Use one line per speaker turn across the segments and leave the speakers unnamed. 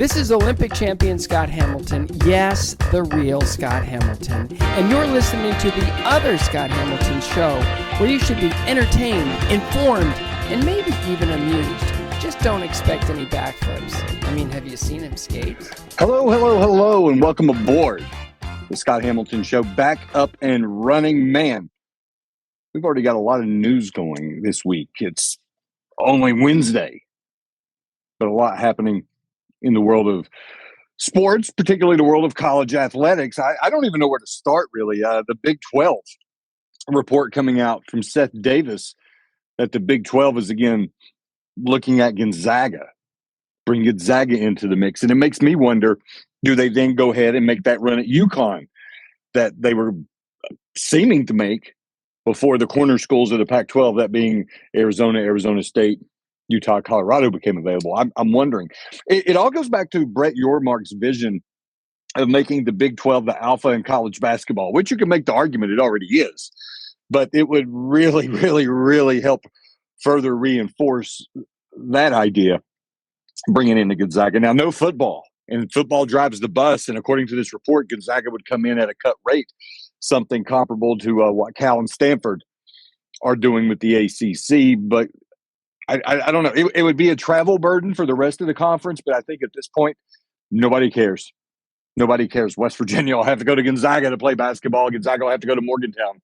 This is Olympic champion Scott Hamilton. Yes, the real Scott Hamilton. And you're listening to the other Scott Hamilton show, where you should be entertained, informed, and maybe even amused. Just don't expect any backflips. I mean, have you seen him skate?
Hello, and welcome aboard the Scott Hamilton show. Back up and running. Man, we've already got a lot of news going this week. It's only Wednesday, but a lot happening in the world of sports, particularly the world of college athletics. I don't even know where to start, really. The Big 12 report coming out from Seth Davis that the Big 12 is again looking at Gonzaga, bring Gonzaga into the mix. And it makes me wonder, do they then go ahead and make that run at UConn that they were seeming to make before the corner schools of the Pac-12, that being Arizona, Arizona State, Utah, Colorado, became available? I'm wondering. It all goes back to Brett Yormark's vision of making the Big 12 the alpha in college basketball, which you can make the argument it already is. But it would really, really, really help further reinforce that idea, bringing in the Gonzaga. Now, no football, and football drives the bus. And according to this report, Gonzaga would come in at a cut rate, something comparable to what Cal and Stanford are doing with the ACC. But I don't know. It would be a travel burden for the rest of the conference, but I think at this point, nobody cares. Nobody cares. West Virginia will have to go to Gonzaga to play basketball. Gonzaga will have to go to Morgantown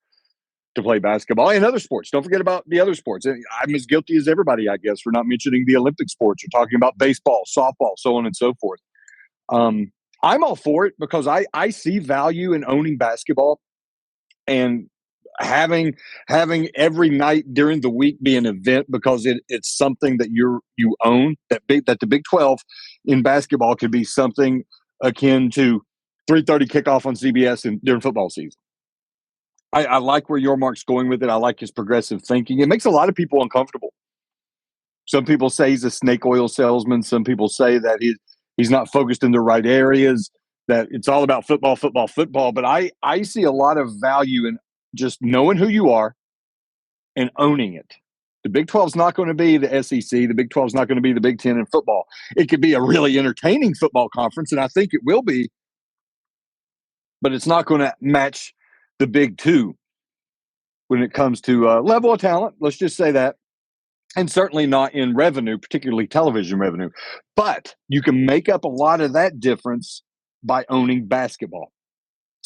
to play basketball, and other sports. Don't forget about the other sports. I'm as guilty as everybody, I guess, for not mentioning the Olympic sports. We're talking about baseball, softball, so on and so forth. I'm all for it because I see value in owning basketball and having every night during the week be an event, because it's something that you own. That the Big 12 in basketball could be something akin to 3:30 kickoff on CBS during football season. I like where Yormark's going with it. I like his progressive thinking. It makes a lot of people uncomfortable. Some people say he's a snake oil salesman. Some people say that he's not focused in the right areas, that it's all about football. But I see a lot of value in just knowing who you are and owning it. The Big 12 is not going to be the SEC. The Big 12 is not going to be the Big 10 in football. It could be a really entertaining football conference, and I think it will be, but it's not going to match the Big 2 when it comes to level of talent. Let's just say that. And certainly not in revenue, particularly television revenue. But you can make up a lot of that difference by owning basketball.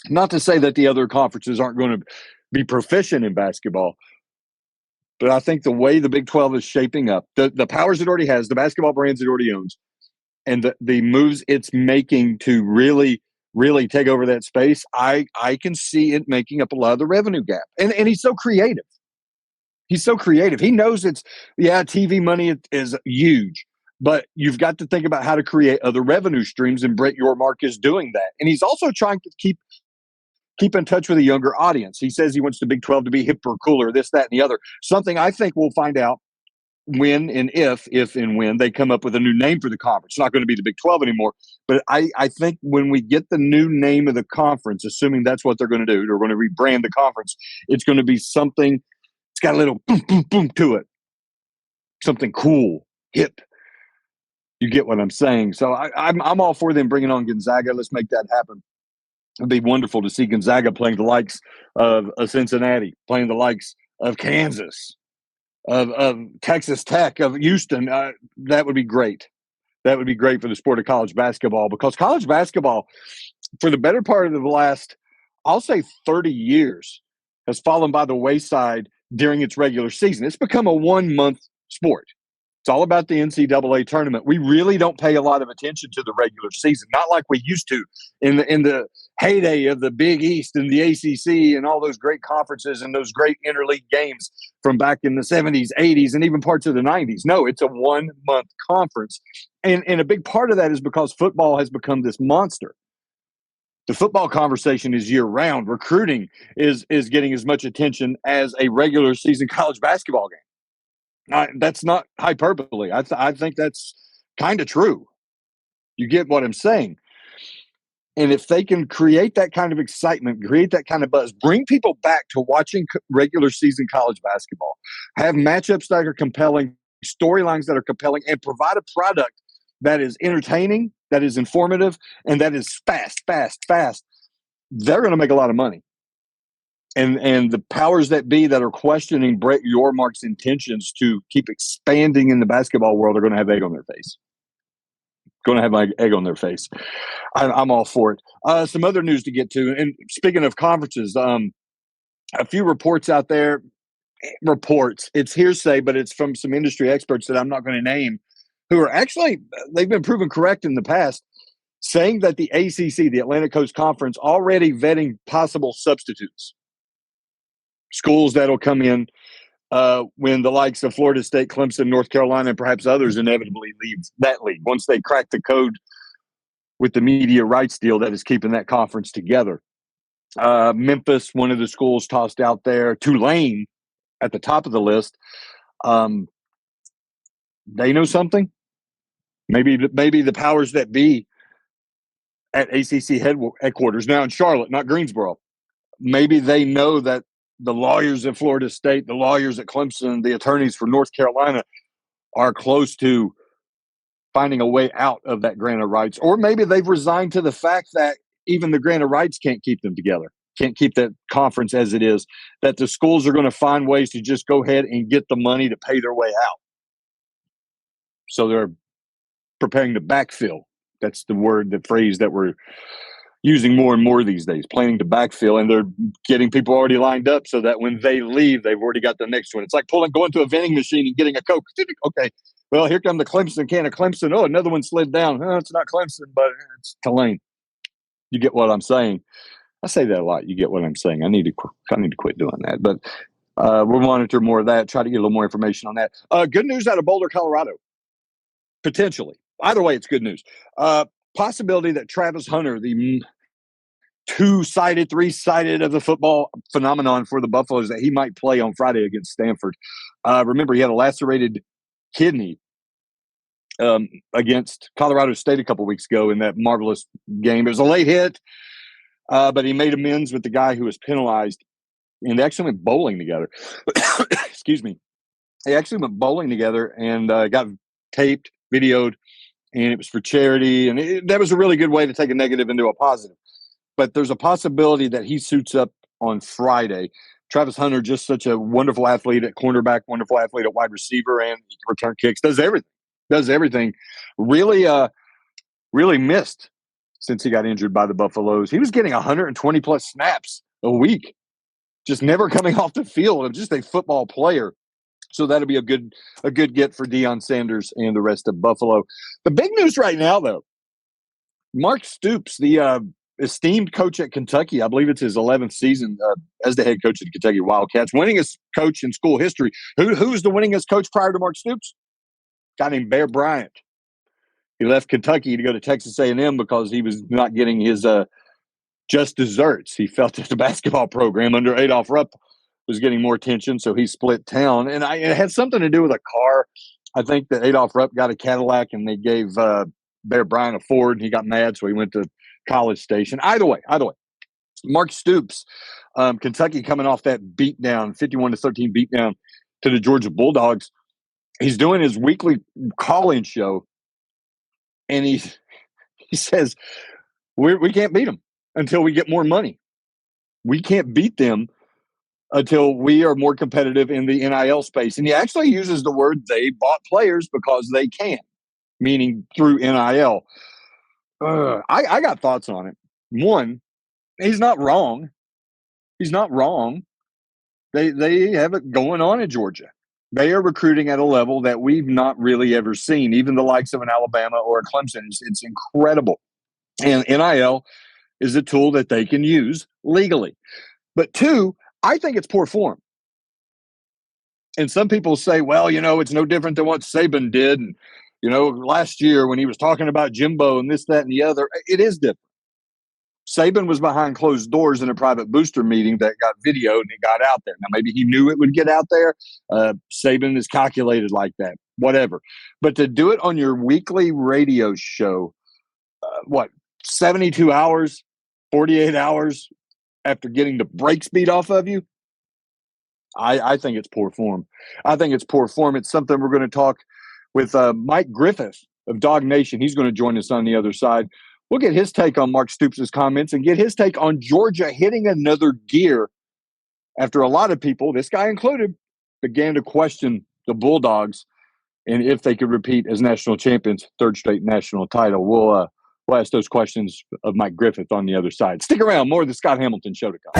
Not to say that the other conferences aren't going to be proficient in basketball, but I think the way the Big 12 is shaping up, the powers it already has, the basketball brands it already owns, and the moves it's making to really take over that space, I can see it making up a lot of the revenue gap. And he's so creative. He's so creative. He knows TV money is huge, but you've got to think about how to create other revenue streams, and Brett Yormark is doing that. And he's also trying to keep in touch with a younger audience. He says he wants the Big 12 to be hipper, cooler, this, that, and the other. Something I think we'll find out when and if and when they come up with a new name for the conference. It's not going to be the Big 12 anymore, but I think when we get the new name of the conference, assuming that's what they're going to do, they're going to rebrand the conference, it's going to be something, it's got a little boom, boom, boom to it. Something cool, hip. You get what I'm saying? So I'm all for them bringing on Gonzaga. Let's make that happen. It'd be wonderful to see Gonzaga playing the likes of Cincinnati, playing the likes of Kansas, of Texas Tech, of Houston. That would be great. That would be great for the sport of college basketball, because college basketball, for the better part of the last, I'll say 30 years, has fallen by the wayside during its regular season. It's become a one-month sport. It's all about the NCAA tournament. We really don't pay a lot of attention to the regular season, not like we used to in the heyday of the Big East and the ACC and all those great conferences and those great interleague games from back in the 70s, 80s, and even parts of the 90s. No, it's a one-month conference. And a big part of that is because football has become this monster. The football conversation is year-round. Recruiting is getting as much attention as a regular season college basketball game. That's not hyperbole. I think that's kind of true. You get what I'm saying? And if they can create that kind of excitement, create that kind of buzz, bring people back to watching regular season college basketball, have matchups that are compelling, storylines that are compelling, and provide a product that is entertaining, that is informative, and that is fast, they're going to make a lot of money. And the powers that be that are questioning Brett Yormark's intentions to keep expanding in the basketball world are going to have egg on their face. I'm all for it. Some other news to get to. And speaking of conferences, a few reports out there. It's hearsay, but it's from some industry experts that I'm not going to name, who are actually, they've been proven correct in the past, saying that the ACC, the Atlantic Coast Conference, already vetting possible substitutes. Schools that'll come in when the likes of Florida State, Clemson, North Carolina, and perhaps others inevitably leave that league once they crack the code with the media rights deal that is keeping that conference together. Memphis, one of the schools tossed out there. Tulane at the top of the list. They know something. Maybe the powers that be at ACC headquarters now in Charlotte, not Greensboro. Maybe they know that the lawyers at Florida State, the lawyers at Clemson, the attorneys for North Carolina are close to finding a way out of that grant of rights. Or maybe they've resigned to the fact that even the grant of rights can't keep them together, can't keep that conference as it is, that the schools are going to find ways to just go ahead and get the money to pay their way out. So they're preparing to backfill. That's the phrase that we're using more and more these days, planning to backfill, and they're getting people already lined up so that when they leave, they've already got the next one. It's like going to a vending machine and getting a Coke. Okay, well, here come the Clemson can of Clemson. Oh, another one slid down. Oh, it's not Clemson, but it's Tulane. You get what I'm saying? I say that a lot. You get what I'm saying. I need to quit doing that. But we'll monitor more of that, try to get a little more information on that. Good news out of Boulder, Colorado. Potentially. Either way, it's good news. Possibility that Travis Hunter, the two-sided, three-sided of the football phenomenon for the Buffaloes, that he might play on Friday against Stanford. Remember, he had a lacerated kidney against Colorado State a couple weeks ago in that marvelous game. It was a late hit, but he made amends with the guy who was penalized, and they actually went bowling together. Excuse me. They actually went bowling together and got taped, videoed, and it was for charity. And that was a really good way to take a negative into a positive. But there's a possibility that he suits up on Friday. Travis Hunter, just such a wonderful athlete at cornerback, wonderful athlete at wide receiver, and he can return kicks, does everything. Really missed since he got injured by the Buffaloes. He was getting 120 plus snaps a week, just never coming off the field of just a football player. So that'll be a good get for Deion Sanders and the rest of Buffalo. The big news right now, though, Mark Stoops, the esteemed coach at Kentucky, I believe it's his 11th season as the head coach of the Kentucky Wildcats, winningest coach in school history. Who was the winningest coach prior to Mark Stoops? A guy named Bear Bryant. He left Kentucky to go to Texas A&M because he was not getting his just desserts. He felt that the basketball program under Adolph Rupp was getting more attention, so he split town. And it had something to do with a car. I think that Adolph Rupp got a Cadillac, and they gave Bear Bryant a Ford, and he got mad, so he went to College Station. Either way, Mark Stoops, Kentucky coming off that beatdown, 51-13 beatdown to the Georgia Bulldogs. He's doing his weekly call-in show, and he says, we can't beat them until we get more money. We can't beat them until we are more competitive in the NIL space. And he actually uses the word they bought players because they can, meaning through NIL. I got thoughts on it. One, he's not wrong. They have it going on in Georgia. They are recruiting at a level that we've not really ever seen, even the likes of an Alabama or a Clemson. It's incredible. And NIL is a tool that they can use legally. But two, I think it's poor form. And some people say, well, it's no different than what Saban did. And, last year when he was talking about Jimbo and this, that, and the other, it is different. Saban was behind closed doors in a private booster meeting that got videoed and it got out there. Now, maybe he knew it would get out there. Saban is calculated like that, whatever. But to do it on your weekly radio show, 72 hours, 48 hours after getting the brakes beat off of you, I think it's poor form. It's something we're going to talk with Mike Griffith of Dog Nation. He's going to join us on the other side. We'll get his take on Mark Stoops' comments and get his take on Georgia hitting another gear after a lot of people, this guy included, began to question the Bulldogs and if they could repeat as national champions, third straight national title. We'll ask those questions of Mike Griffith on the other side. Stick around. More of the Scott Hamilton Show to come.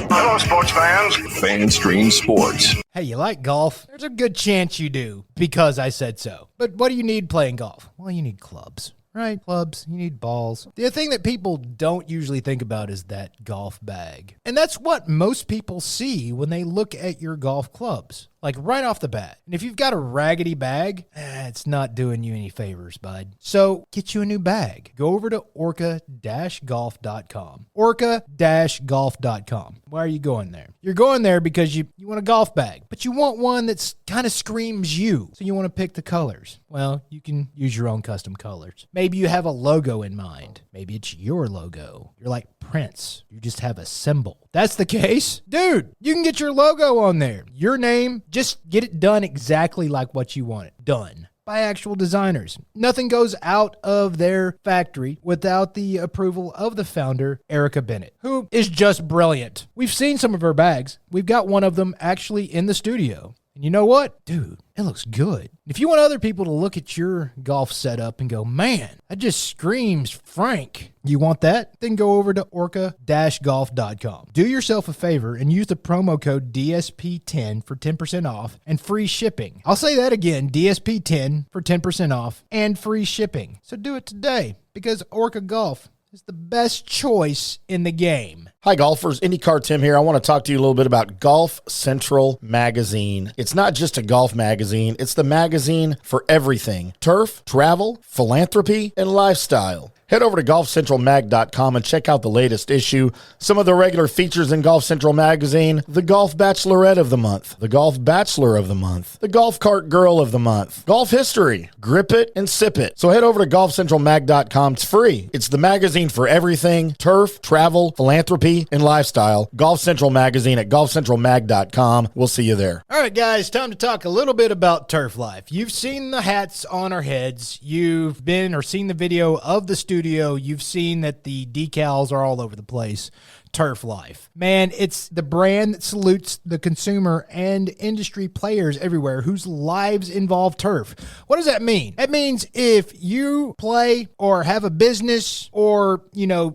Hello, sports fans. FanStream Sports.
Hey, you like golf? There's a good chance you do, because I said so. But what do you need playing golf? Well, you need clubs. Right, clubs, you need balls. The thing that people don't usually think about is that golf bag. And that's what most people see when they look at your golf clubs, like right off the bat. And if you've got a raggedy bag, it's not doing you any favors, bud. So get you a new bag. Go over to orca-golf.com. Orca-golf.com. Why are you going there? You're going there because you want a golf bag, but you want one that's kind of screams you. So you want to pick the colors. Well, you can use your own custom colors. Maybe you have a logo in mind. Maybe it's your logo. You're like Prince. You just have a symbol. That's the case. Dude, you can get your logo on there. Your name, just get it done exactly like what you want it done. By actual designers. Nothing goes out of their factory without the approval of the founder, Erica Bennett, who is just brilliant. We've seen some of her bags. We've got one of them actually in the studio. And you know what? Dude, it looks good. If you want other people to look at your golf setup and go, man, that just screams Frank. You want that? Then go over to orca-golf.com. Do yourself a favor and use the promo code DSP10 for 10% off and free shipping. I'll say that again, DSP10 for 10% off and free shipping. So do it today, because Orca Golf is the best choice in the game.
Hi, golfers. IndyCar Tim here. I want to talk to you a little bit about Golf Central Magazine. It's not just a golf magazine. It's the magazine for everything. Turf, travel, philanthropy, and lifestyle. Head over to golfcentralmag.com and check out the latest issue. Some of the regular features in Golf Central Magazine: the Golf Bachelorette of the Month, the Golf Bachelor of the Month, the Golf Cart Girl of the Month, Golf History, Grip It and Sip It. So head over to golfcentralmag.com. It's free. It's the magazine for everything: turf, travel, philanthropy, and lifestyle. Golf Central Magazine at golfcentralmag.com. We'll see you there.
All right, guys, time to talk a little bit about Turf Life. You've seen the hats on our heads. You've been or seen the video of the studio. You've seen that the decals are all over the place. Turf Life. Man, it's the brand that salutes the consumer and industry players everywhere whose lives involve turf. What does that mean? That means if you play or have a business or,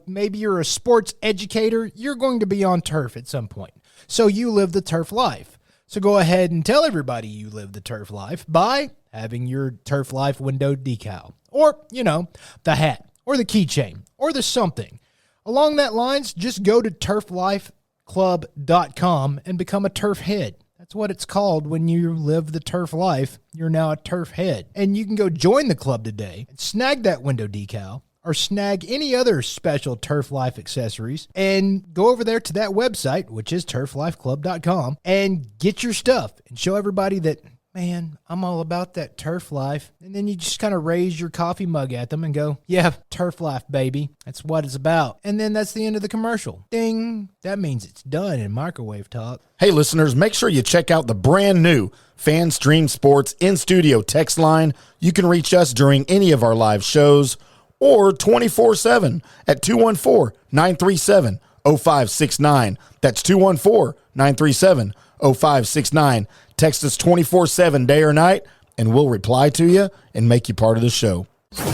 maybe you're a sports educator, you're going to be on turf at some point. So you live the turf life. So go ahead and tell everybody you live the turf life by having your Turf Life window decal or, the hat or the keychain or the something. Along that lines, just go to turflifeclub.com and become a turf head. That's what it's called when you live the turf life. You're now a turf head. And you can go join the club today and snag that window decal or snag any other special Turf Life accessories and go over there to that website, which is turflifeclub.com, and get your stuff and show everybody that, man, I'm all about that turf life. And then you just kind of raise your coffee mug at them and go, yeah, turf life, baby. That's what it's about. And then that's the end of the commercial. Ding. That means it's done in microwave talk.
Hey, listeners, make sure you check out the brand new FanStream Sports in-studio text line. You can reach us during any of our live shows or 24/7 at 214-937-0569. That's 214-937-0569. Text us 24/7, day or night, and we'll reply to you and make you part of the show.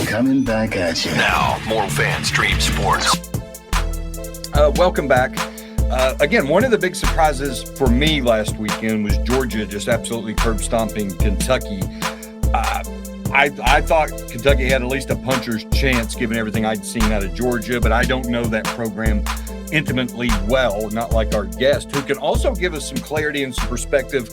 Coming back at you. Now, more FanStream Sports.
Welcome back. Again, one of the big surprises for me last weekend was Georgia just absolutely curb stomping Kentucky. I thought Kentucky had at least a puncher's chance given everything I'd seen out of Georgia, but I don't know that program intimately well, not like our guest, who can also give us some clarity and some perspective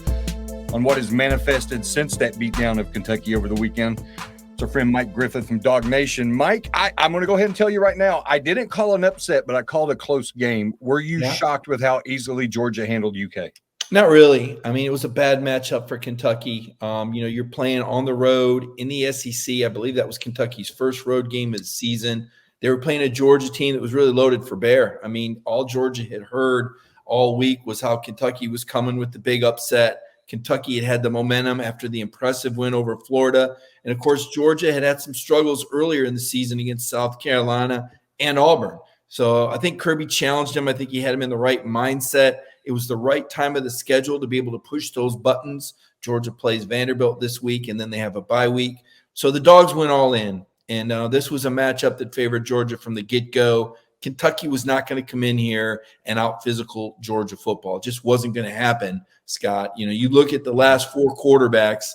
on what has manifested since that beatdown of Kentucky over the weekend. It's our friend Mike Griffith from Dog Nation. Mike, I'm going to go ahead and tell you right now, I didn't call an upset, but I called a close game. Were you shocked with how easily Georgia handled UK?
Not really. I mean, it was a bad matchup for Kentucky. You're playing on the road in the SEC. I believe that was Kentucky's first road game of the season. They were playing a Georgia team that was really loaded for bear. I mean, all Georgia had heard all week was how Kentucky was coming with the big upset. Kentucky had the momentum after the impressive win over Florida. And, of course, Georgia had some struggles earlier in the season against South Carolina and Auburn. So I think Kirby challenged him. I think he had him in the right mindset. It was the right time of the schedule to be able to push those buttons. Georgia plays Vanderbilt this week, and then they have a bye week. So the Dogs went all in. And this was a matchup that favored Georgia from the get-go. Kentucky was not going to come in here and out-physical Georgia football. It just wasn't going to happen, Scott. You look at the last 4 quarterbacks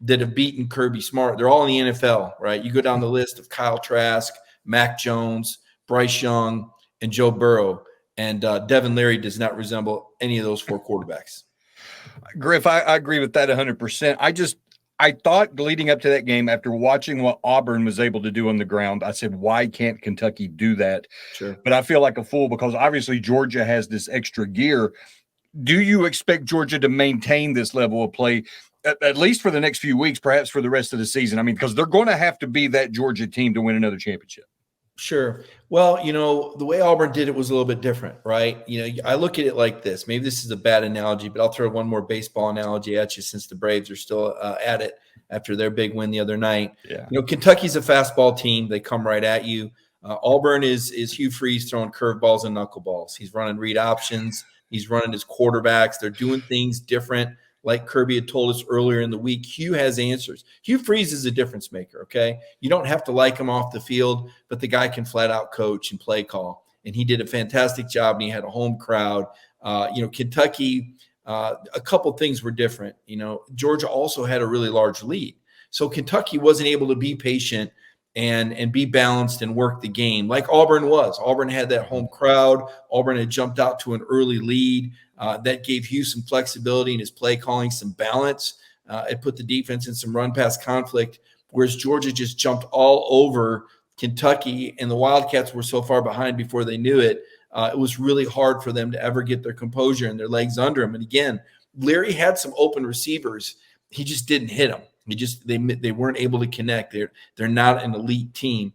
that have beaten Kirby Smart. They're all in the NFL, right? You go down the list of Kyle Trask, Mac Jones, Bryce Young, and Joe Burrow. And Devin Leary does not resemble any of those 4 quarterbacks.
Griff, I agree with that 100%. I thought leading up to that game, after watching what Auburn was able to do on the ground, I said, why can't Kentucky do that?
Sure.
But I feel like a fool because obviously Georgia has this extra gear. Do you expect Georgia to maintain this level of play, at least for the next few weeks, perhaps for the rest of the season? I mean, because they're going to have to be that Georgia team to win another championship.
Sure. Well, the way Auburn did it was a little bit different, right? I look at it like this. Maybe this is a bad analogy, but I'll throw one more baseball analogy at you since the Braves are still at it after their big win the other night.
Yeah.
Kentucky's a fastball team. They come right at you. Auburn is Hugh Freeze throwing curveballs and knuckleballs. He's running read options. He's running his quarterbacks. They're doing things different. Like Kirby had told us earlier in the week, Hugh has answers. Hugh Freeze is a difference maker, okay? You don't have to like him off the field, but the guy can flat out coach and play call. And he did a fantastic job, and he had a home crowd. Kentucky, a couple things were different. Georgia also had a really large lead. So Kentucky wasn't able to be patient and be balanced and work the game like Auburn was. Auburn had that home crowd. Auburn had jumped out to an early lead. That gave Hugh some flexibility in his play calling, some balance. It put the defense in some run-pass conflict, whereas Georgia just jumped all over Kentucky, and the Wildcats were so far behind before they knew it. It was really hard for them to ever get their composure and their legs under them. And again, Leary had some open receivers. He just didn't hit them. They weren't able to connect. They're not an elite team.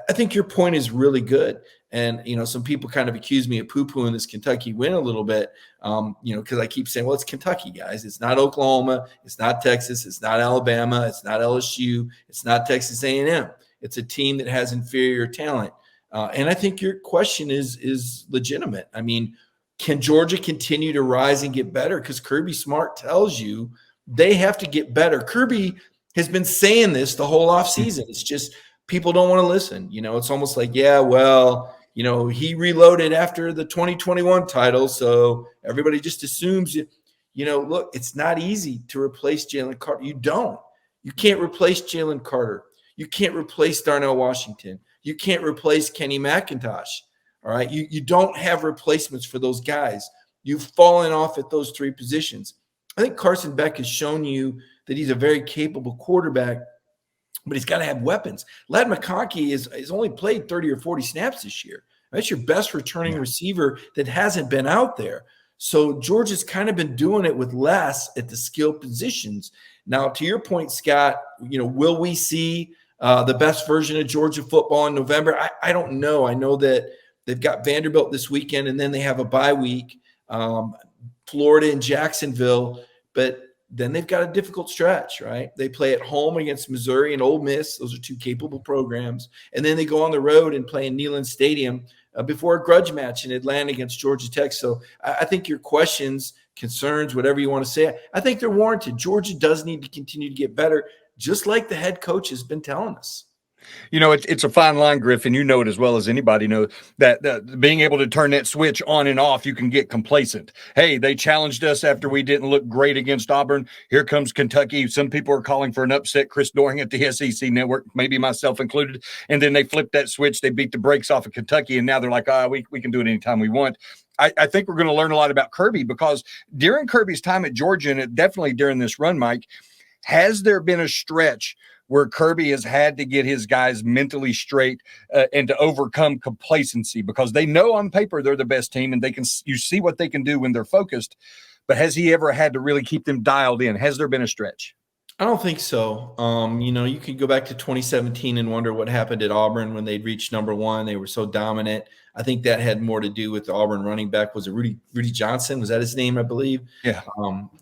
I think your point is really good. And, some people kind of accuse me of poo-pooing this Kentucky win a little bit, because I keep saying, well, it's Kentucky, guys. It's not Oklahoma. It's not Texas. It's not Alabama. It's not LSU. It's not Texas A&M. It's a team that has inferior talent. And I think your question is legitimate. I mean, can Georgia continue to rise and get better? Because Kirby Smart tells you they have to get better. Kirby has been saying this the whole offseason. It's just people don't want to listen. It's almost like, yeah, well, he reloaded after the 2021 title, so everybody just assumes it. Look, it's not easy to replace Jalen Carter. You can't replace Jalen Carter. You can't replace Darnell Washington. You can't replace Kenny McIntosh. All right. You don't have replacements for those guys. You've fallen off at those 3 positions. I think Carson Beck has shown you that he's a very capable quarterback, but he's got to have weapons. Ladd McConkey has only played 30 or 40 snaps this year. That's your best returning receiver that hasn't been out there. So Georgia's kind of been doing it with less at the skill positions. Now, to your point, Scott, will we see the best version of Georgia football in November? I don't know. I know that they've got Vanderbilt this weekend, and then they have a bye week, Florida and Jacksonville, but then they've got a difficult stretch, right? They play at home against Missouri and Ole Miss. Those are 2 capable programs. And then they go on the road and play in Neyland Stadium before a grudge match in Atlanta against Georgia Tech. So I think your questions, concerns, whatever you want to say, I think they're warranted. Georgia does need to continue to get better, just like the head coach has been telling us.
It's a fine line, Griff, and you know it as well as anybody knows that being able to turn that switch on and off, you can get complacent. Hey, they challenged us after we didn't look great against Auburn. Here comes Kentucky. Some people are calling for an upset. Chris Doring at the SEC Network, maybe myself included. And then they flipped that switch. They beat the brakes off of Kentucky, and now they're like, we can do it anytime we want. I think we're going to learn a lot about Kirby because during Kirby's time at Georgia, and definitely during this run, Mike, has there been a stretch where Kirby has had to get his guys mentally straight and to overcome complacency because they know on paper they're the best team and you see what they can do when they're focused. But has he ever had to really keep them dialed in? Has there been a stretch?
I don't think so. You could go back to 2017 and wonder what happened at Auburn when they'd reached number one. They were so dominant. I think that had more to do with the Auburn running back. Was it Rudy Johnson? Was that his name, I believe?
Yeah.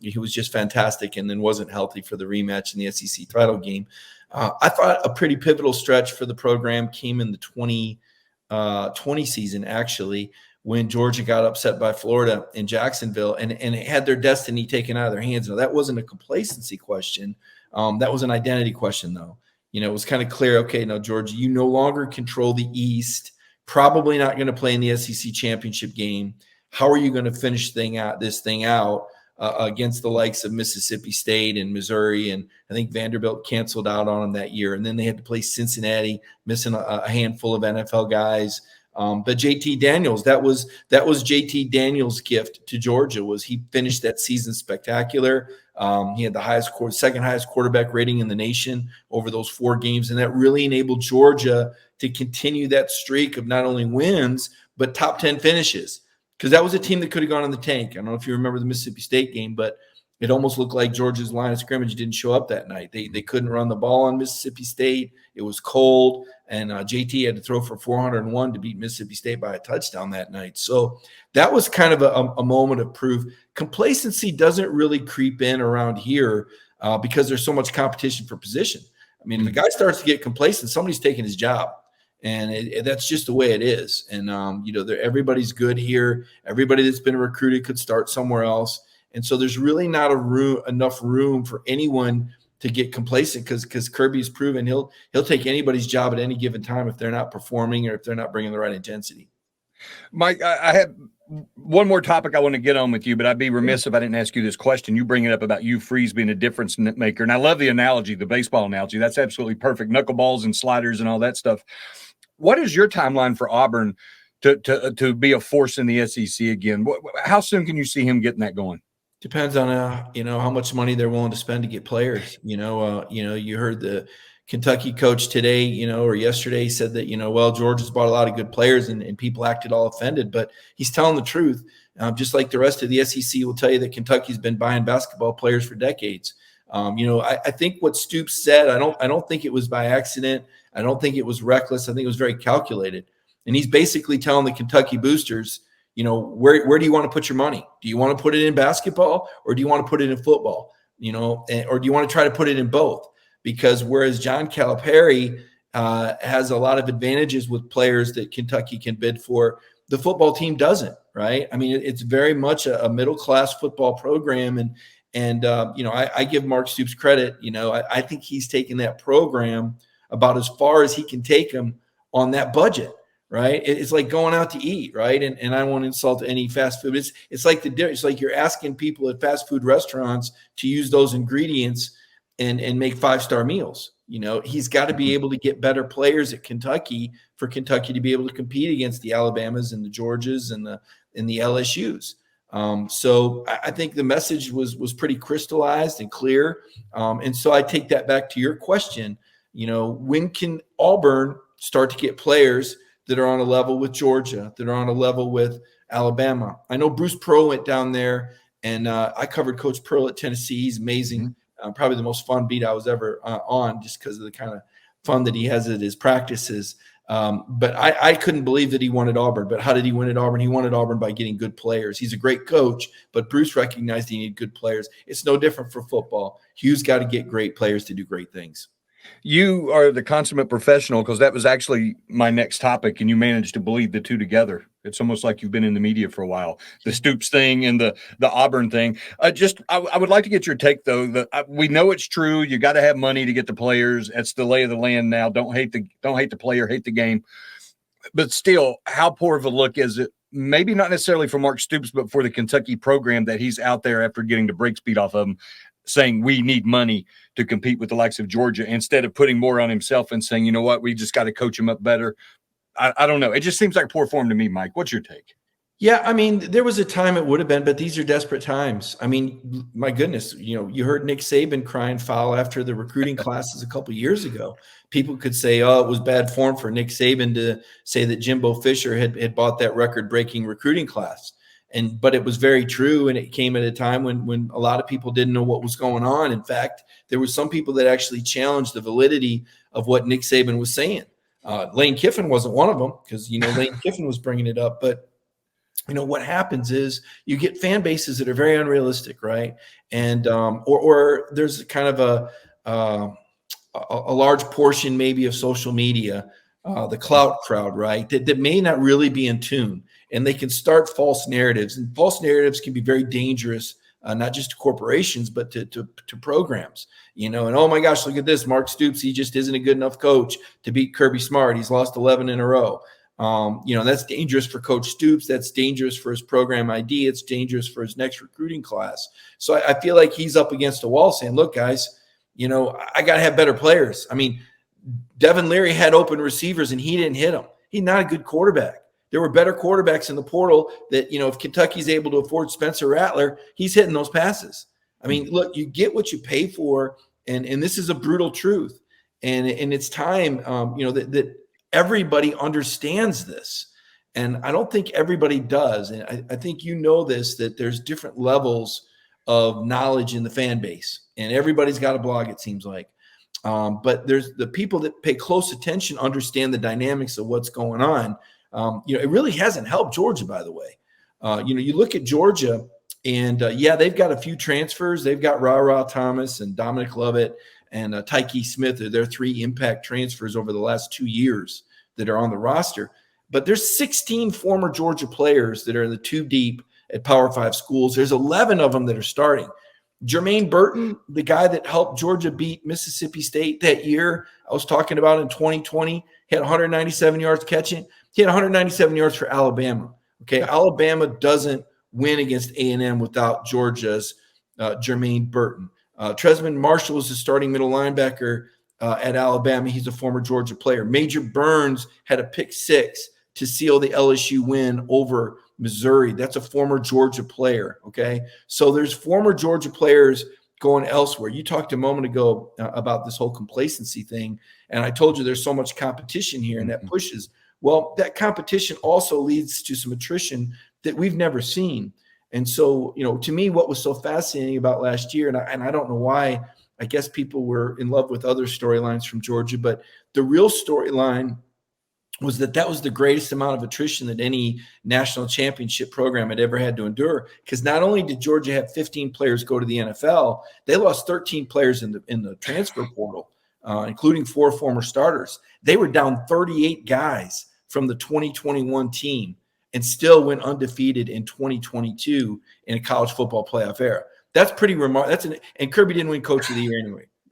He was just fantastic and then wasn't healthy for the rematch in the SEC title game. I thought a pretty pivotal stretch for the program came in the 2020 season, actually, when Georgia got upset by Florida in Jacksonville and it had their destiny taken out of their hands. Now, that wasn't a complacency question. That was an identity question, though. It was kind of clear, okay, now, Georgia, you no longer control the East, probably not going to play in the SEC championship game. How are you going to finish this thing out against the likes of Mississippi State and Missouri? And I think Vanderbilt canceled out on them that year. And then they had to play Cincinnati, missing a handful of NFL guys. But JT Daniels, that was JT Daniels' gift to Georgia. Was he finished that season spectacular? He had the second highest quarterback rating in the nation over those 4 games, and that really enabled Georgia to continue that streak of not only wins but top 10 finishes. Because that was a team that could have gone in the tank. I don't know if you remember the Mississippi State game, but it almost looked like Georgia's line of scrimmage didn't show up that night. They couldn't run the ball on Mississippi State. It was cold, and JT had to throw for 401 to beat Mississippi State by a touchdown that night. So that was kind of a moment of proof. Complacency doesn't really creep in around here because there's so much competition for position. I mean, if the guy starts to get complacent, somebody's taking his job. And that's just the way it is. And, everybody's good here. Everybody that's been recruited could start somewhere else. And so there's really not enough room for anyone to get complacent because Kirby's proven he'll take anybody's job at any given time if they're not performing or if they're not bringing the right intensity.
Mike, I have one more topic I want to get on with you, but I'd be remiss if I didn't ask you this question. You bring it up about Hugh Freeze being a difference maker. And I love the analogy, the baseball analogy. That's absolutely perfect. Knuckleballs and sliders and all that stuff. What is your timeline for Auburn to be a force in the SEC again? How soon can you see him getting that going?
Depends on how much money they're willing to spend to get players. You heard the Kentucky coach today, or yesterday said that Georgia's bought a lot of good players and people acted all offended, but he's telling the truth. Just like the rest of the SEC will tell you that Kentucky's been buying basketball players for decades. I think what Stoops said, I don't think it was by accident. I don't think it was reckless. I think it was very calculated. And he's basically telling the Kentucky boosters, where do you want to put your money? Do you want to put it in basketball or do you want to put it in football? Or do you want to try to put it in both? Because whereas John Calipari has a lot of advantages with players that Kentucky can bid for, the football team doesn't, right? I mean, it's very much a middle-class football program. And I give Mark Stoops credit. I think he's taken that program about as far as he can take them on that budget. Right. It's like going out to eat. Right. And I won't insult any fast food. It's like you're asking people at fast food restaurants to use those ingredients and make 5-star meals. He's got to be able to get better players at Kentucky for Kentucky to be able to compete against the Alabamas and the Georgias and the LSUs. So I think the message was pretty crystallized and clear. And so I take that back to your question. When can Auburn start to get players that are on a level with Georgia, that are on a level with Alabama? I know Bruce Pearl went down there, and I covered Coach Pearl at Tennessee. He's amazing. Probably the most fun beat I was ever on, just because of the kind of fun that he has at his practices. But I couldn't believe that he wanted Auburn. But how did he win at Auburn? He wanted Auburn by getting good players. He's a great coach, but Bruce recognized he needed good players. It's no different for football. Hugh's got to get great players to do great things.
You are the consummate professional, because that was actually my next topic, and you managed to bleed the two together. It's almost like you've been in the media for a while. The Stoops thing and the Auburn thing. I would like to get your take, though. We know it's true. You got to have money to get the players. That's the lay of the land now. Don't hate the player, hate the game. But still, how poor of a look is it? Maybe not necessarily for Mark Stoops, but for the Kentucky program, that he's out there after getting the break speed off of him, saying we need money to compete with the likes of Georgia, instead of putting more on himself and saying, you know what, we just got to coach him up better. I don't know. It just seems like poor form to me, Mike. What's your take?
Yeah, I mean, there was a time it would have been, but these are desperate times. I mean, my goodness, you heard Nick Saban crying foul after the recruiting classes a couple of years ago. People could say, oh, it was bad form for Nick Saban to say that Jimbo Fisher had bought that record-breaking recruiting class. But it was very true, and it came at a time when a lot of people didn't know what was going on. In fact, there were some people that actually challenged the validity of what Nick Saban was saying. Lane Kiffin wasn't one of them, because Lane Kiffin was bringing it up. But what happens is you get fan bases that are very unrealistic, right? And or there's kind of a large portion maybe of social media, the clout crowd, right, that may not really be in tune, and they can start false narratives, and false narratives can be very dangerous, not just to corporations, but to programs, and oh my gosh, look at this, Mark Stoops, he just isn't a good enough coach to beat Kirby Smart. He's lost 11 in a row. That's dangerous for Coach Stoops. That's dangerous for his program ID. It's dangerous for his next recruiting class. So I feel like he's up against a wall saying, look, guys, I got to have better players. I mean, Devin Leary had open receivers and he didn't hit them. He's not a good quarterback. There were better quarterbacks in the portal that, if Kentucky's able to afford Spencer Rattler, he's hitting those passes. I mean, look, you get what you pay for, and this is a brutal truth. And it's time, that everybody understands this. And I don't think everybody does. And I think this, that there's different levels of knowledge in the fan base. And everybody's got a blog, it seems like. But there's the people that pay close attention, understand the dynamics of what's going on. It really hasn't helped Georgia, by the way. You look at Georgia, and they've got a few transfers. They've got Ra Thomas and Dominic Lovett and Tyke Smith. They're 3 impact transfers over the last 2 years that are on the roster. But there's 16 former Georgia players that are in the 2 deep at Power 5 schools. There's 11 of them that are starting. Jermaine Burton, the guy that helped Georgia beat Mississippi State that year, I was talking about in 2020, he had 197 yards catching. He had 197 yards for Alabama. Okay, Alabama doesn't win against A&M without Georgia's Jermaine Burton. Tresman Marshall is the starting middle linebacker at Alabama. He's a former Georgia player. Major Burns had a pick 6 to seal the LSU win over Missouri. That's a former Georgia player, okay? So there's former Georgia players going elsewhere. You talked a moment ago about this whole complacency thing, and I told you there's so much competition here, and that pushes. Well, that competition also leads to some attrition that we've never seen. And so, to me, what was so fascinating about last year, and I don't know why, I guess people were in love with other storylines from Georgia, but the real storyline was that was the greatest amount of attrition that any national championship program had ever had to endure. Because not only did Georgia have 15 players go to the NFL, they lost 13 players in the transfer portal, including 4 former starters. They were down 38 guys from the 2021 team and still went undefeated in 2022 in a college football playoff era. That's pretty remarkable. And Kirby didn't win Coach of the Year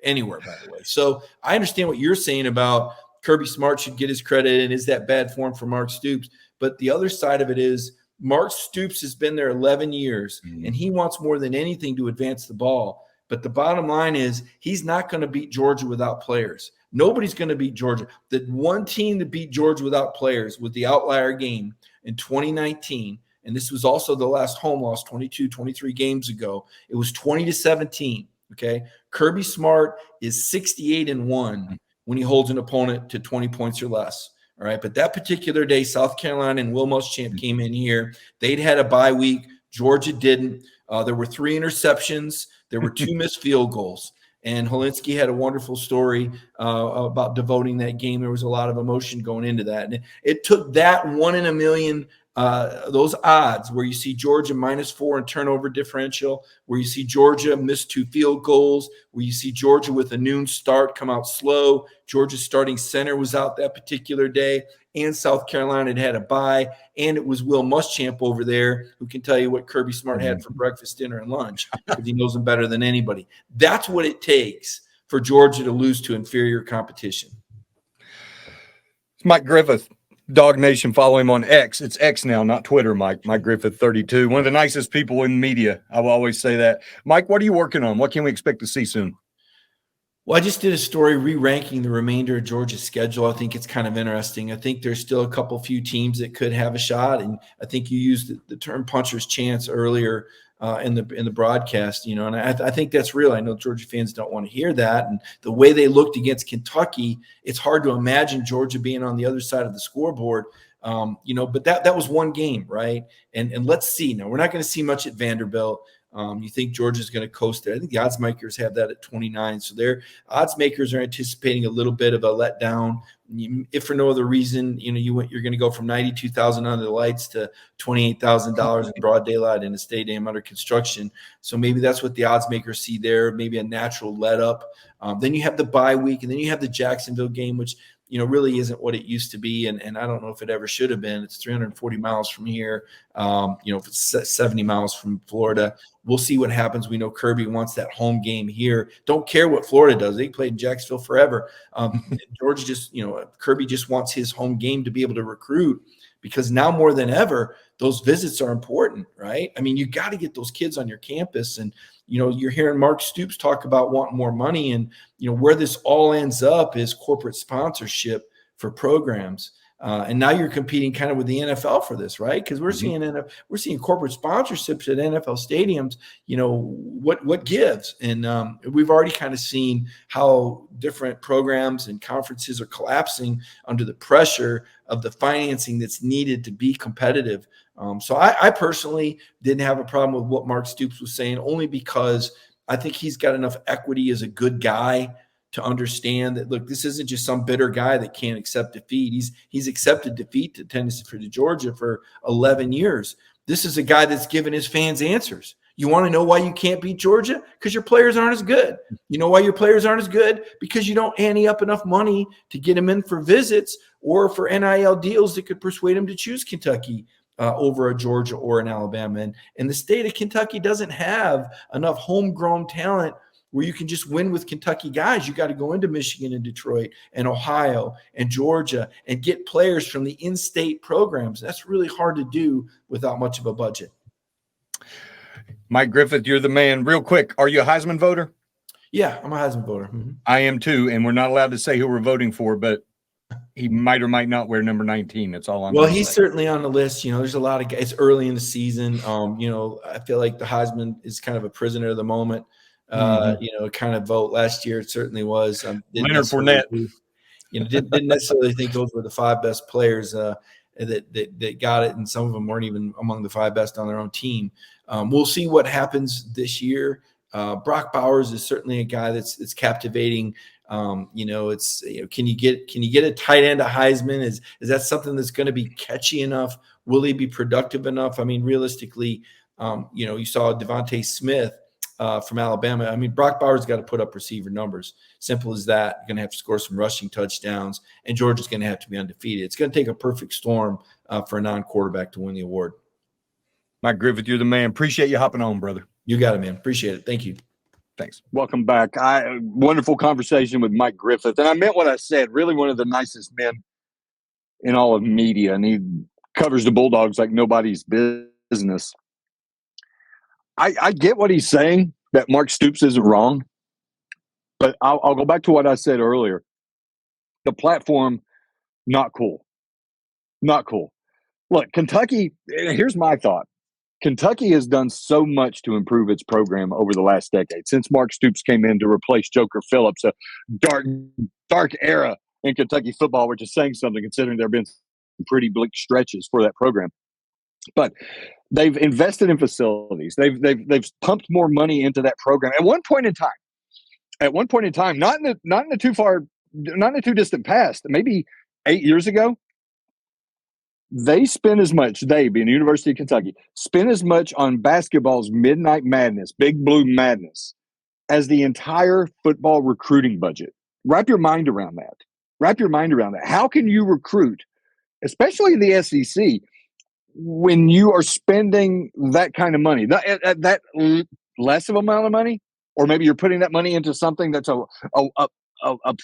anywhere, by the way. So I understand what you're saying about Kirby Smart should get his credit, and is that bad form for Mark Stoops? But the other side of it is Mark Stoops has been there 11 years, and he wants more than anything to advance the ball. But the bottom line is he's not going to beat Georgia without players. Nobody's going to beat Georgia. The one team that beat Georgia without players was the outlier game in 2019, and this was also the last home loss 23 games ago. It was 20-17, okay? Kirby Smart is 68-1 when he holds an opponent to 20 points or less. All right. But that particular day, South Carolina and Will Muschamp came in here. They'd had a bye week. Georgia didn't. There were 3 interceptions. There were 2 missed field goals. And Helinski had a wonderful story about devoting that game. There was a lot of emotion going into that. And it took that 1 in a million, those odds where you see Georgia -4 in turnover differential, where you see Georgia miss 2 field goals, where you see Georgia with a noon start come out slow. Georgia's starting center was out that particular day, and South Carolina had a bye, and it was Will Muschamp over there who can tell you what Kirby Smart had for breakfast, dinner, and lunch because he knows them better than anybody. That's what it takes for Georgia to lose to inferior competition.
It's Mike Griffith. Dog Nation, follow him on X. It's X now, not Twitter, Mike. Mike Griffith 32. One of the nicest people in media. I will always say that. Mike, what are you working on? What can we expect to see soon?
Well, I just did a story re-ranking the remainder of Georgia's schedule. I think it's kind of interesting. I think there's still a few teams that could have a shot. And I think you used the term puncher's chance earlier. in the broadcast, and I think that's real. I know Georgia fans don't want to hear that, and the way they looked against Kentucky, it's hard to imagine Georgia being on the other side of the scoreboard. But that was one game, right? And let's see. Now we're not going to see much at Vanderbilt. You think Georgia's going to coast there? I think the odds makers have that at 29. So their odds makers are anticipating a little bit of a letdown. If for no other reason, you're going to go from $92,000 under the lights to $28,000 in broad daylight in a stadium under construction. So maybe that's what the odds makers see there. Maybe a natural let up. Then you have the bye week, and then you have the Jacksonville game, which really isn't what it used to be. And I don't know if it ever should have been. It's 340 miles from here. If it's 70 miles from Florida, we'll see what happens. We know Kirby wants that home game here. Don't care what Florida does. They played in Jacksonville forever. Georgia Kirby just wants his home game to be able to recruit, because now more than ever, those visits are important, right? I mean, you got to get those kids on your campus. And, you're hearing Mark Stoops talk about wanting more money, and, where this all ends up is corporate sponsorship for programs. And now you're competing kind of with the NFL for this, right? Because we're seeing corporate sponsorships at NFL stadiums. What gives? And we've already kind of seen how different programs and conferences are collapsing under the pressure of the financing that's needed to be competitive. So I personally didn't have a problem with what Mark Stoops was saying, only because I think he's got enough equity as a good guy to understand that, look, this isn't just some bitter guy that can't accept defeat. He's accepted defeat to Georgia for 11 years. This is a guy that's given his fans answers. You want to know why you can't beat Georgia? Because your players aren't as good. You know why your players aren't as good? Because you don't ante up enough money to get them in for visits or for NIL deals that could persuade them to choose Kentucky over a Georgia or an Alabama. And the state of Kentucky doesn't have enough homegrown talent where you can just win with Kentucky guys. You got to go into Michigan and Detroit and Ohio and Georgia and get players from the in-state programs. That's really hard to do without much of a budget.
Mike Griffith, you're the man. Real quick, are you a Heisman voter?
Yeah, I'm a Heisman voter. Mm-hmm.
I am too, and we're not allowed to say who we're voting for, but he might or might not wear number 19. That's all I'm.
Well, he's certainly on the list. There's a lot of guys. It's early in the season. I feel like the Heisman is kind of a prisoner of the moment. Kind of vote last year. It certainly was.
Leonard Fournette.
Didn't necessarily think those were the 5 best players that got it, and some of them weren't even among the 5 best on their own team. We'll see what happens this year. Brock Bowers is certainly a guy that's captivating. Can you get a tight end a Heisman? Is that something that's going to be catchy enough? Will he be productive enough? I mean, realistically, you saw Devontae Smith from Alabama. I mean, Brock Bowers got to put up receiver numbers. Simple as that. You're going to have to score some rushing touchdowns, and Georgia's going to have to be undefeated. It's going to take a perfect storm for a non-quarterback to win the award.
Mike Griffith, you're the man. Appreciate you hopping on, brother.
You got it, man. Appreciate it. Thank you.
Thanks. Welcome back. Wonderful conversation with Mike Griffith. And I meant what I said. Really one of the nicest men in all of media. And he covers the Bulldogs like nobody's business. I get what he's saying, that Mark Stoops isn't wrong. But I'll go back to what I said earlier. The platform, not cool. Not cool. Look, Kentucky, here's my thought. Kentucky has done so much to improve its program over the last decade. Since Mark Stoops came in to replace Joker Phillips, a dark era in Kentucky football, which is saying something considering there have been some pretty bleak stretches for that program. But they've invested in facilities. They've pumped more money into that program. At one point in time, not in the too distant past, maybe 8 years ago, they spent as much, being the University of Kentucky, spent as much on basketball's midnight madness, big blue madness, as the entire football recruiting budget. Wrap your mind around that. How can you recruit, especially in the SEC, when you are spending that kind of money, that less of amount of money, or maybe you're putting that money into something that's a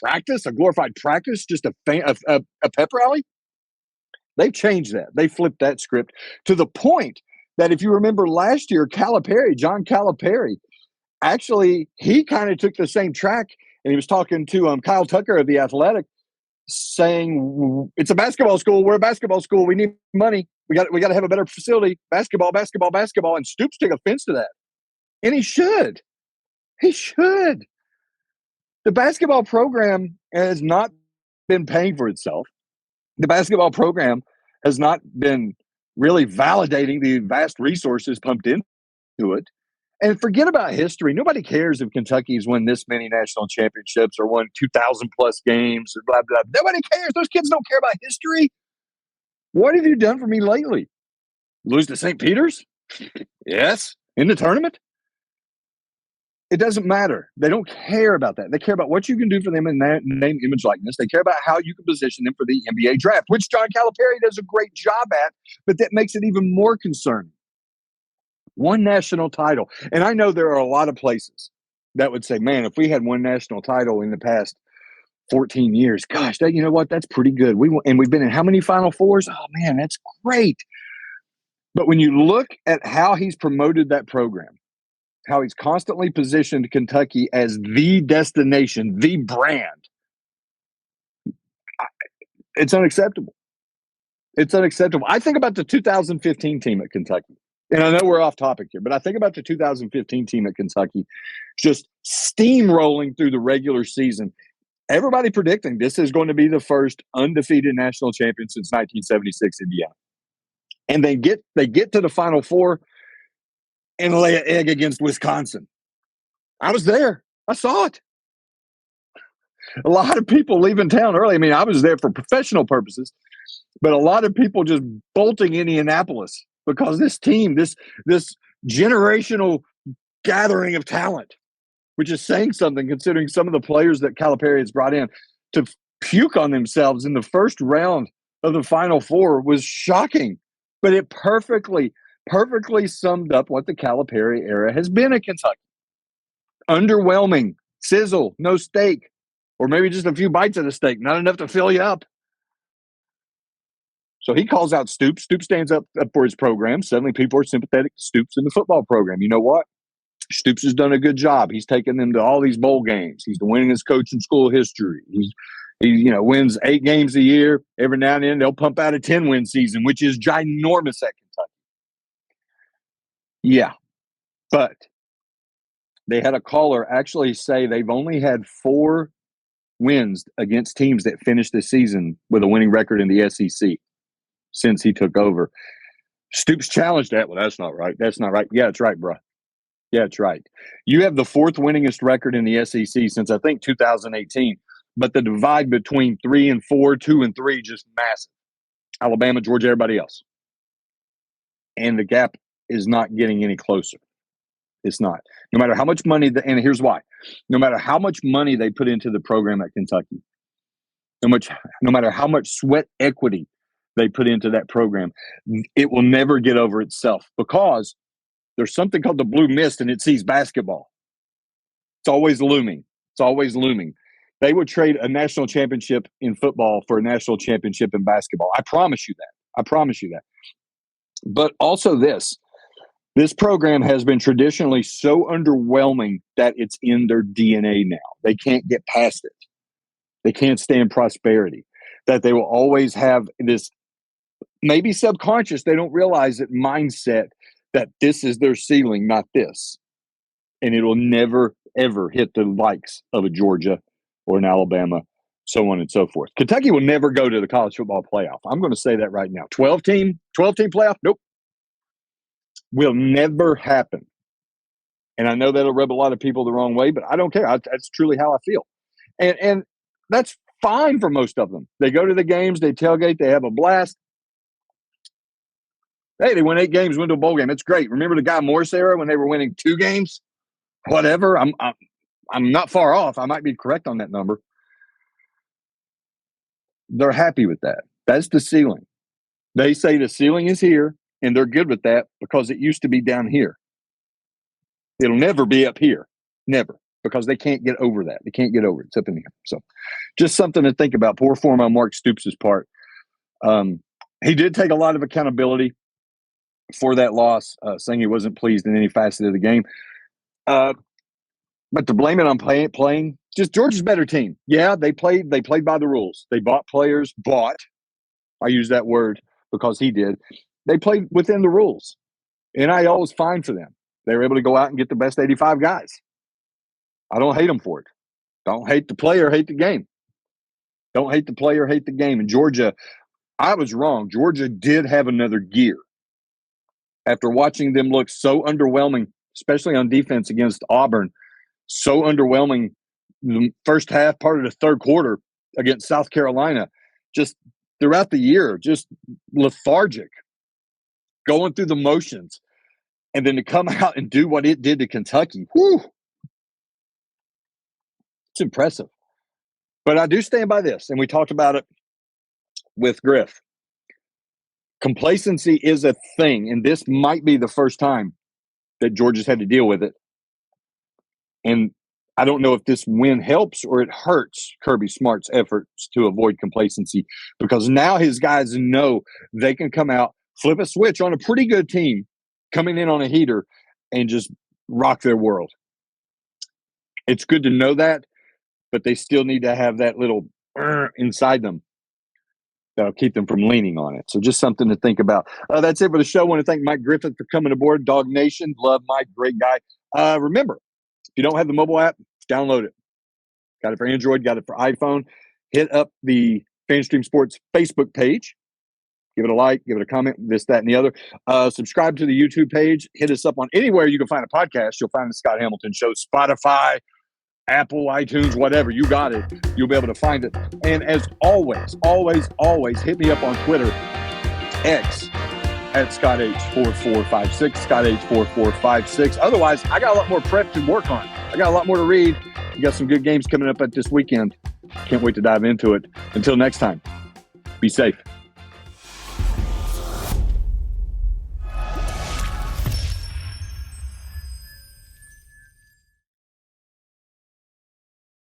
practice, a glorified practice, just a pep rally? They've changed that. They flipped that script to the point that if you remember last year, John Calipari, actually, he kind of took the same track, and he was talking to Kyle Tucker of The Athletic, saying it's a basketball school. We're a basketball school. We need money. We got to have a better facility. Basketball. And Stoops took offense to that. And he should. He should. The basketball program has not been paying for itself. The basketball program has not been really validating the vast resources pumped into it. And forget about history. Nobody cares if Kentucky's won this many national championships or won 2,000 plus games or blah, blah. Nobody cares. Those kids don't care about history. What have you done for me lately? Lose to St. Peter's? Yes. In the tournament? It doesn't matter. They don't care about that. They care about what you can do for them in name, image, likeness. They care about how you can position them for the NBA draft, which John Calipari does a great job at, but that makes it even more concerning. One national title. And I know there are a lot of places that would say, man, if we had one national title in the past 14 years, gosh, you know what? That's pretty good. We've been in how many Final Fours? Oh, man, that's great. But when you look at how he's promoted that program, how he's constantly positioned Kentucky as the destination, the brand, it's unacceptable. It's unacceptable. I think about the 2015 team at Kentucky. And I know we're off topic here, but I think about the 2015 team at Kentucky just steamrolling through the regular season. Everybody predicting this is going to be the first undefeated national champion since 1976 Indiana. And they get to the Final Four and lay an egg against Wisconsin. I was there. I saw it. A lot of people leaving town early. I mean, I was there for professional purposes, but a lot of people just bolting Indianapolis because this team, this generational gathering of talent, which is saying something considering some of the players that Calipari has brought in, to puke on themselves in the first round of the Final Four was shocking. But it perfectly summed up what the Calipari era has been at Kentucky. Underwhelming, sizzle, no steak, or maybe just a few bites of the steak, not enough to fill you up. So he calls out Stoops. Stoops stands up for his program. Suddenly people are sympathetic to Stoops in the football program. You know what? Stoops has done a good job. He's taken them to all these bowl games. He's the winningest coach in school history. He wins 8 games a year. Every now and then they'll pump out a 10-win season, which is ginormous at Kentucky. Yeah, but they had a caller actually say they've only had 4 wins against teams that finished the season with a winning record in the SEC since he took over. Stoops challenged that. Well, that's not right. That's not right. Yeah, it's right, bro. Yeah, it's right. You have the 4th winningest record in the SEC since, I think, 2018. But the divide between 3 and 4, 2 and 3, just massive. Alabama, Georgia, everybody else. And the gap is not getting any closer. It's not. No matter how much money, and here's why. No matter how much money they put into the program at Kentucky, no matter how much sweat equity they put into that program, it will never get over itself because there's something called the blue mist and it sees basketball. It's always looming. It's always looming. They would trade a national championship in football for a national championship in basketball. I promise you that. I promise you that. But also this program has been traditionally so underwhelming that it's in their DNA now. They can't get past it. They can't stand prosperity. That they will always have this, maybe subconscious, they don't realize it, mindset that this is their ceiling, not this. And it will never, ever hit the likes of a Georgia or an Alabama, so on and so forth. Kentucky will never go to the college football playoff. I'm going to say that right now. 12-team playoff? Nope. Will never happen. And I know that'll rub a lot of people the wrong way, but I don't care. That's truly how I feel. And that's fine for most of them. They go to the games, they tailgate, they have a blast. Hey, they win 8 games, win to a bowl game. It's great. Remember the Guy Morris era when they were winning 2 games? Whatever. I'm not far off. I might be correct on that number. They're happy with that. That's the ceiling. They say the ceiling is here, and they're good with that because it used to be down here. It'll never be up here. Never. Because they can't get over that. They can't get over it. It's up in here. So just something to think about. Poor form on Mark Stoops' part. He did take a lot of accountability for that loss, saying he wasn't pleased in any facet of the game. But to blame it on playing, just Georgia's better team. Yeah, they played by the rules. They bought players, I use that word because he did. They played within the rules. NIL was fine for them. They were able to go out and get the best 85 guys. I don't hate them for it. Don't hate the player, hate the game. Don't hate the player, hate the game. And Georgia, I was wrong. Georgia did have another gear. After watching them look so underwhelming, especially on defense against Auburn, so underwhelming the first half, part of the third quarter against South Carolina, just throughout the year, just lethargic, going through the motions. And then to come out and do what it did to Kentucky, whew, it's impressive. But I do stand by this, and we talked about it with Griff. Complacency is a thing, and this might be the first time that Georgia's had to deal with it. And I don't know if this win helps or it hurts Kirby Smart's efforts to avoid complacency, because now his guys know they can come out, flip a switch on a pretty good team, coming in on a heater, and just rock their world. It's good to know that, but they still need to have that little inside them that'll keep them from leaning on it. So just something to think about. That's it for the show. I want to thank Mike Griffith for coming aboard. Dog Nation. Love Mike. Great guy. Remember, if you don't have the mobile app, download it. Got it for Android. Got it for iPhone. Hit up the FanStream Sports Facebook page. Give it a like. Give it a comment. This, that, and the other. Subscribe to the YouTube page. Hit us up on anywhere you can find a podcast. You'll find the Scott Hamilton Show. Spotify, Apple, iTunes, whatever. You got it. You'll be able to find it. And as always, hit me up on Twitter, X, at ScottH4456, ScottH4456. Otherwise, I got a lot more prep to work on. I got a lot more to read. We got some good games coming up at this weekend. Can't wait to dive into it. Until next time, be safe.